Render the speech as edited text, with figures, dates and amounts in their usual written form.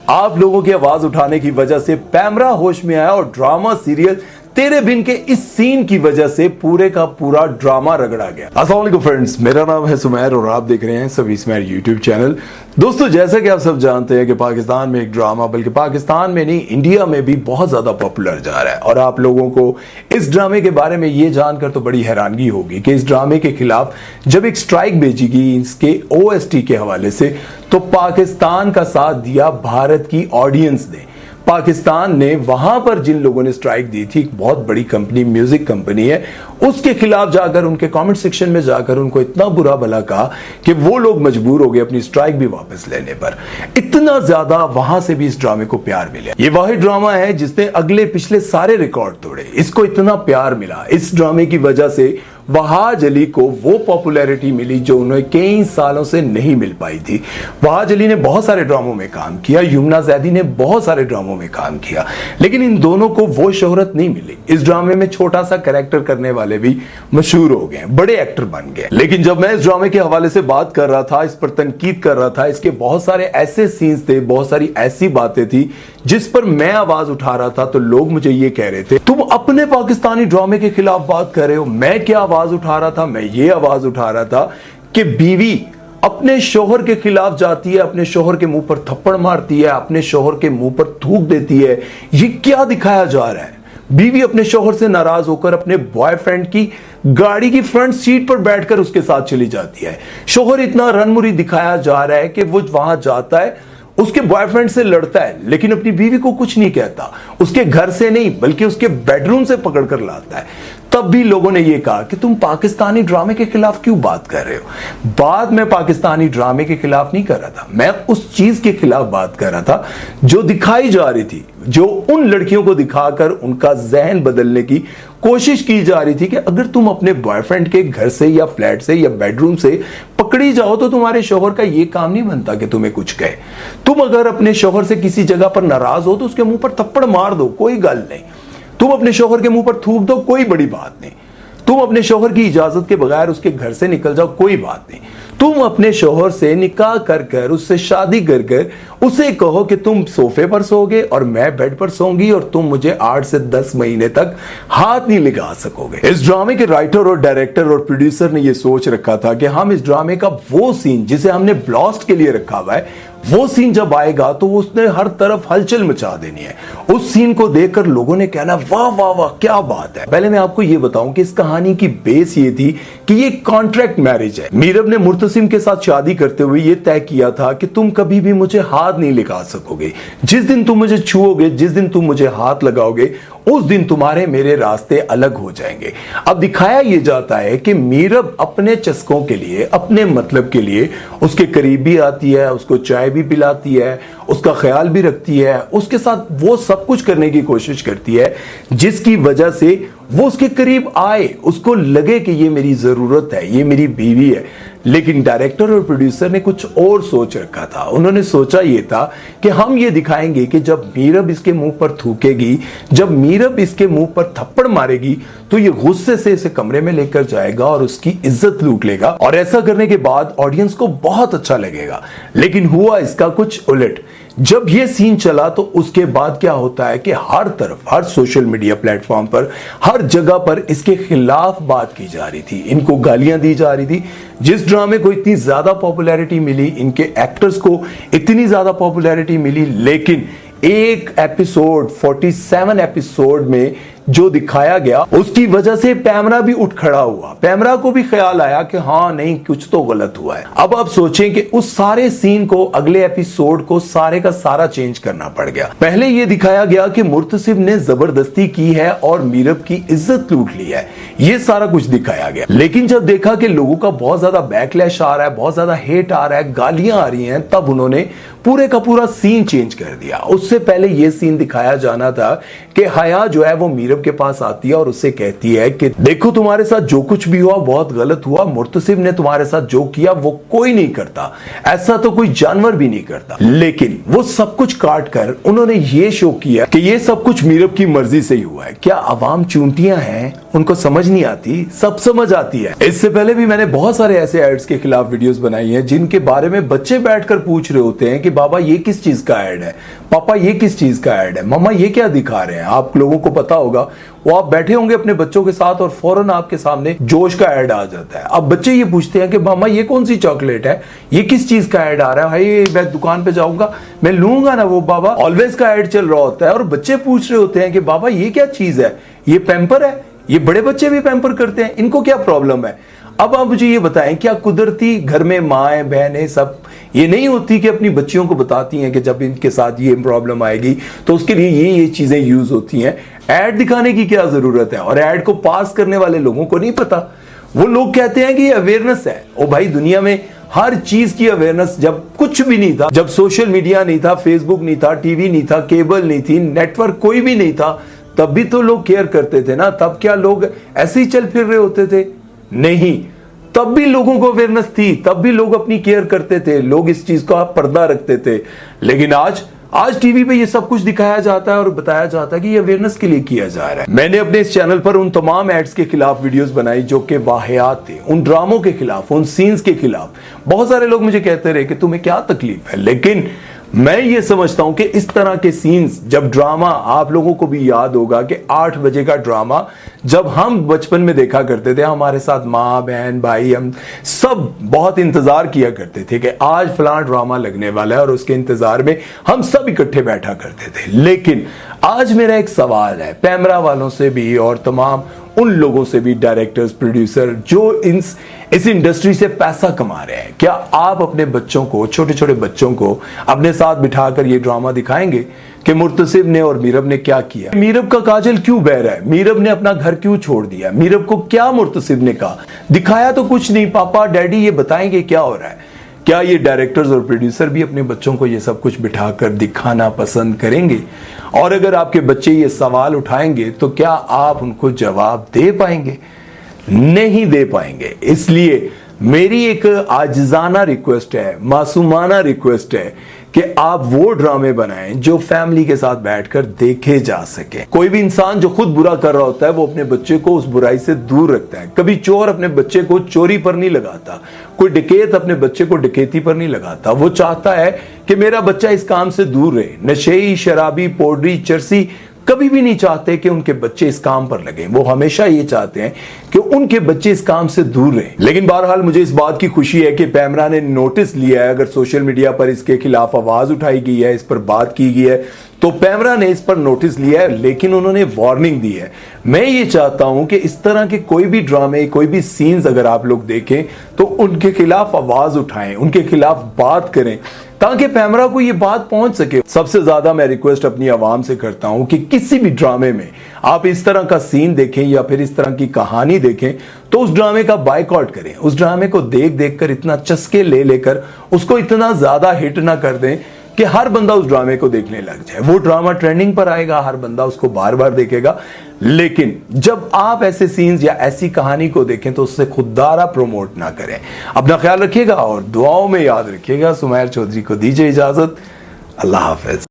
आप लोगों की आवाज उठाने की वजह से पैमरा होश में आया और ड्रामा सीरियल तेरे बिन के इस सीन की वजह से पूरे का पूरा ड्रामा रगड़ा गया। अस्सलाम वालेकुम फ्रेंड्स, मेरा नाम है सुमैर और आप देख रहे हैं सभी स्मैर यूट्यूब चैनल। दोस्तों, जैसा कि आप सब जानते हैं कि पाकिस्तान में एक ड्रामा, बल्कि पाकिस्तान में नहीं इंडिया में भी बहुत ज्यादा पॉपुलर जा रहा है और आप लोगों को इस ड्रामे के बारे में ये जानकर तो बड़ी हैरानगी होगी कि इस ड्रामे के खिलाफ जब एक स्ट्राइक भेजी गई इसके OST के हवाले से, तो पाकिस्तान का साथ दिया भारत की ऑडियंस ने। पाकिस्तान ने वहां पर जिन लोगों ने स्ट्राइक दी थी, एक बहुत बड़ी कंपनी, म्यूजिक कंपनी है, उसके खिलाफ जाकर उनके कमेंट सेक्शन में जाकर उनको इतना बुरा भला कहा कि वो लोग मजबूर हो गए अपनी स्ट्राइक भी वापस लेने पर। इतना ज्यादा वहां से भी इस ड्रामे को प्यार मिला। ये वही ड्रामा है जिसने अगले पिछले सारे रिकॉर्ड तोड़े। इसको इतना प्यार मिला, इस ड्रामे की वजह से वहाज अली को वो पॉपुलैरिटी मिली जो उन्हें कई सालों से नहीं मिल पाई थी। वहाज अली ने बहुत सारे ड्रामों में काम किया, यमुना जैदी ने बहुत सारे ड्रामों में काम किया, लेकिन इन दोनों को वो शोहरत नहीं मिली। इस ड्रामे में छोटा सा कैरेक्टर करने वाले भी मशहूर हो गए, बड़े एक्टर बन गए। लेकिन जब मैं इस ड्रामे के हवाले से बात कर रहा था, इस पर तनकीद कर रहा था, इसके बहुत सारे ऐसे सीन्स थे, बहुत सारी ऐसी बातें थी जिस पर मैं आवाज उठा रहा था, तो लोग मुझे ये कह रहे थे तुम अपने पाकिस्तानी ड्रामे के खिलाफ बात कर रहे हो। मैं क्या आवाज उठा रहा था? मैं ये आवाज उठा रहा था कि बीवी अपने शोहर के खिलाफ जाती है, अपने शोहर के मुंह पर थप्पड़ मारती है, अपने शोहर के मुंह पर थूक देती है। ये क्या दिखाया जा रहा है? बीवी अपने शोहर से नाराज होकर अपने बॉयफ्रेंड की गाड़ी की फ्रंट सीट पर बैठकर उसके साथ चली जाती है। शोहर इतना रनमुरी दिखाया जा रहा है कि वो वहां जाता है, उसके बॉयफ्रेंड से लड़ता है, लेकिन अपनी बीवी को कुछ नहीं कहता। उसके घर से नहीं बल्कि उसके बेडरूम से पकड़कर लाता है। तब भी लोगों ने यह कहा कि तुम पाकिस्तानी ड्रामे के खिलाफ क्यों बात कर रहे हो। बात मैं पाकिस्तानी ड्रामे के खिलाफ नहीं कर रहा था, मैं उस चीज के खिलाफ बात कर रहा था जो दिखाई जा रही थी, जो उन लड़कियों को दिखाकर उनका जहन बदलने की कोशिश की जा रही थी कि अगर तुम अपने बॉयफ्रेंड के घर से या फ्लैट से या बेडरूम से पकड़ी जाओ तो तुम्हारे शोहर का यह काम नहीं बनता कि तुम्हें कुछ कहे। तुम अगर अपने शोहर से किसी जगह पर नाराज हो तो उसके मुंह पर थप्पड़ मार दो, कोई गल नहीं। तुम अपने शोहर के मुंह पर थूक दो, कोई बड़ी बात नहीं। तुम अपने शोहर की इजाजत के बगैर उसके घर से निकल जाओ, कोई बात नहीं। तुम अपने शोहर से निकाह कर उससे शादी कर उसे कहो कि तुम सोफे पर सोओगे और मैं बेड पर सोऊंगी और तुम मुझे 8 से 10 महीने तक हाथ नहीं लगा सकोगे। इस ड्रामे के राइटर और डायरेक्टर और प्रोड्यूसर ने यह सोच रखा था कि हम इस ड्रामे का वो सीन जिसे हमने ब्लास्ट के लिए रखा हुआ है, वो सीन जब आएगा तो उसने हर तरफ हलचल मचा देनी है। उस सीन को देखकर लोगों ने कहना वाह वाह वाह क्या बात है। पहले मैं आपको ये बताऊं कि इस कहानी की बेस ये थी कि ये कॉन्ट्रैक्ट मैरिज है। मीरब ने मुर्तसिम के साथ शादी करते हुए ये तय किया था कि तुम कभी भी मुझे हाथ नहीं लगा सकोगे। जिस दिन तुम मुझे छुओगे, जिस दिन तुम मुझे हाथ लगाओगे, उस दिन तुम्हारे मेरे रास्ते अलग हो जाएंगे। अब दिखाया यह जाता है कि मीरब अपने चस्कों के लिए, अपने मतलब के लिए उसके करीब भी आती है, उसको चाय भी पिलाती है, उसका ख्याल भी रखती है, उसके साथ वो सब कुछ करने की कोशिश करती है जिसकी वजह से वो उसके करीब आए, उसको लगे कि ये मेरी जरूरत है, ये मेरी बीवी है। लेकिन डायरेक्टर और प्रोड्यूसर ने कुछ और सोच रखा था। उन्होंने सोचा ये था कि हम ये दिखाएंगे कि जब मीरब इसके मुंह पर थूकेगी, जब मीरब इसके मुंह पर थप्पड़ मारेगी, तो ये गुस्से से इसे कमरे में लेकर जाएगा और उसकी इज्जत लूट लेगा और ऐसा करने के बाद ऑडियंस को बहुत अच्छा लगेगा। लेकिन हुआ इसका कुछ उलट। जब ये सीन चला तो उसके बाद क्या होता है कि हर तरफ, हर सोशल मीडिया प्लेटफॉर्म पर, हर जगह पर इसके खिलाफ बात की जा रही थी, इनको गालियां दी जा रही थी। जिस ड्रामे को इतनी ज्यादा पॉपुलैरिटी मिली, इनके एक्टर्स को इतनी ज्यादा पॉपुलैरिटी मिली, लेकिन एक एपिसोड 47 एपिसोड में जो दिखाया गया उसकी वजह से पैमरा भी उठ खड़ा हुआ। पैमरा को भी ख्याल आया कि हाँ नहीं, कुछ तो गलत हुआ है। अब आप सोचें कि उस सारे सीन को, अगले एपिसोड को सारे का सारा चेंज करना पड़ गया। पहले यह दिखाया गया कि मुर्तसिब ने जबरदस्ती की है और मीरब की इज्जत लूट ली है, ये सारा कुछ दिखाया गया। लेकिन जब देखा कि लोगों का बहुत ज्यादा बैकलैश आ रहा है, बहुत ज्यादा हेट आ रहा है, गालियां आ रही हैं, तब उन्होंने पूरे का पूरा सीन चेंज कर दिया। उससे पहले यह सीन दिखाया जाना था कि हया जो है वो मीरब मीरब के पास आती है और उससे कहती है कि देखो तुम्हारे साथ जो कुछ भी हुआ बहुत गलत हुआ, मुर्तसिब ने तुम्हारे साथ जो किया वो कोई नहीं करता, ऐसा तो कोई जानवर भी नहीं करता। लेकिन वो सब कुछ काट कर उन्होंने ये शो किया कि ये सब कुछ मीरब की मर्जी से ही हुआ है। क्या अवाम चूंटियां हैं, उनको समझ नहीं आती? सब समझ आती है। इससे पहले भी मैंने बहुत सारे ऐसे एड्स के खिलाफ वीडियोस बनाई हैं जिनके बारे में बच्चे बैठकर पूछ रहे होते हैं कि बाबा ये किस चीज का ऐड है, पापा ये किस चीज का ऐड है, मम्मा ये क्या दिखा रहे हैं। आप लोगों को पता होगा, वो आप बैठे होंगे अपने बच्चों के साथ और फौरन आपके सामने जोश का ऐड आ जाता है। अब बच्चे ये पूछते हैं कि मामा ये कौन सी चॉकलेट है, ये किस चीज का ऐड आ रहा है, भाई मैं दुकान पे जाऊंगा मैं लूंगा ना वो बाबा, ऑलवेज का ऐड चल रहा होता है। और बच्चे पूछ रहे होते हैं कि बाबा ये क्या चीज है, ये पैम्पर है, ये बड़े बच्चे भी पैम्पर करते हैं, इनको क्या प्रॉब्लम है। अब आप मुझे ये बताएं, क्या कुदरती घर में माएँ बहनें सब ये नहीं होती कि अपनी बच्चियों को बताती हैं कि जब इनके साथ ये प्रॉब्लम आएगी तो उसके लिए ये चीजें यूज होती हैं। ऐड दिखाने की क्या जरूरत है, और ऐड को पास करने वाले लोगों को नहीं पता। वो लोग कहते हैं कि ये अवेयरनेस है। ओ भाई, दुनिया में हर चीज की अवेयरनेस, जब कुछ भी नहीं था, जब सोशल मीडिया नहीं था, फेसबुक नहीं था, टीवी नहीं था, केबल नहीं थी, नेटवर्क कोई भी नहीं था, तब भी तो लोग केयर करते थे ना। तब क्या लोग ऐसे ही चल फिर रहे होते थे? नहीं, तब भी लोगों को अवेयरनेस थी, तब भी लोग अपनी केयर करते थे, लोग इस चीज का पर्दा रखते थे। लेकिन आज टीवी पे ये सब कुछ दिखाया जाता है और बताया जाता है कि ये अवेयरनेस के लिए किया जा रहा है। मैंने अपने इस चैनल पर उन तमाम एड्स के खिलाफ वीडियोस बनाई जो कि वाहियात थे, उन ड्रामों के खिलाफ, उन सीन्स के खिलाफ। बहुत सारे लोग मुझे कहते रहे कि तुम्हें क्या तकलीफ है, लेकिन मैं ये समझता हूं कि इस तरह के सीन्स, जब ड्रामा, आप लोगों को भी याद होगा कि 8 बजे का ड्रामा जब हम बचपन में देखा करते थे, हमारे साथ माँ बहन भाई हम सब बहुत इंतजार किया करते थे कि आज फलां ड्रामा लगने वाला है, और उसके इंतजार में हम सब इकट्ठे बैठा करते थे। लेकिन आज मेरा एक सवाल है पैमरा वालों से भी और तमाम उन लोगों से भी, डायरेक्टर्स, प्रोड्यूसर जो इस इंडस्ट्री से पैसा कमा रहे हैं, क्या आप अपने बच्चों को, छोटे छोटे बच्चों को अपने साथ बिठाकर ये ड्रामा दिखाएंगे कि मुर्तसिब ने और मीरब ने क्या किया? मीरब का काजल क्यों बह रहा है, मीरब ने अपना घर क्यों छोड़ दिया, मीरब को क्या मुर्तसिब ने कहा? दिखाया तो कुछ नहीं। पापा डैडी ये बताएंगे क्या हो रहा है? क्या ये डायरेक्टर्स और प्रोड्यूसर भी अपने बच्चों को ये सब कुछ बिठाकर दिखाना पसंद करेंगे? और अगर आपके बच्चे ये सवाल उठाएंगे तो क्या आप उनको जवाब दे पाएंगे? नहीं दे पाएंगे। इसलिए मेरी एक आजिजाना रिक्वेस्ट है, मासूमाना रिक्वेस्ट है कि आप वो ड्रामे बनाएं जो फैमिली के साथ बैठकर देखे जा सके। कोई भी इंसान जो खुद बुरा कर रहा होता है वो अपने बच्चे को उस बुराई से दूर रखता है। कभी चोर अपने बच्चे को चोरी पर नहीं लगाता, कोई डकैत अपने बच्चे को डकैती पर नहीं लगाता। वो चाहता है कि मेरा बच्चा इस काम से दूर रहे। नशेई, शराबी, पाउडरी, चरसी कभी भी नहीं चाहते कि उनके बच्चे इस काम पर लगे। वो हमेशा ये चाहते हैं कि उनके बच्चे इस काम से दूर रहें। लेकिन बहरहाल मुझे इस बात की खुशी है कि पैमरा ने नोटिस लिया है। अगर सोशल मीडिया पर इसके खिलाफ आवाज उठाई गई है, इस पर बात की गई है, तो पैमरा ने इस पर नोटिस लिया है, लेकिन उन्होंने वार्निंग दी है। मैं ये चाहता हूं कि इस तरह के कोई भी ड्रामे, कोई भी सीन्स अगर आप लोग देखें तो उनके खिलाफ आवाज उठाएं, उनके खिलाफ बात करें, ताकि पैमरा को ये बात पहुंच सके। सबसे ज्यादा मैं रिक्वेस्ट अपनी आवाम से करता हूं कि किसी भी ड्रामे में आप इस तरह का सीन देखें या फिर इस तरह की कहानी देखें तो उस ड्रामे का बायकॉट करें। उस ड्रामे को देख देख कर इतना चस्के ले लेकर उसको इतना ज्यादा हिट ना कर दें कि हर बंदा उस ड्रामे को देखने लग जाए। वो ड्रामा ट्रेंडिंग पर आएगा, हर बंदा उसको बार बार देखेगा। लेकिन जब आप ऐसे सीन्स या ऐसी कहानी को देखें तो उससे खुददारा प्रमोट ना करें। अपना ख्याल रखिएगा और दुआओं में याद रखिएगा। सुमैर चौधरी को दीजिए इजाजत। अल्लाह हाफिज।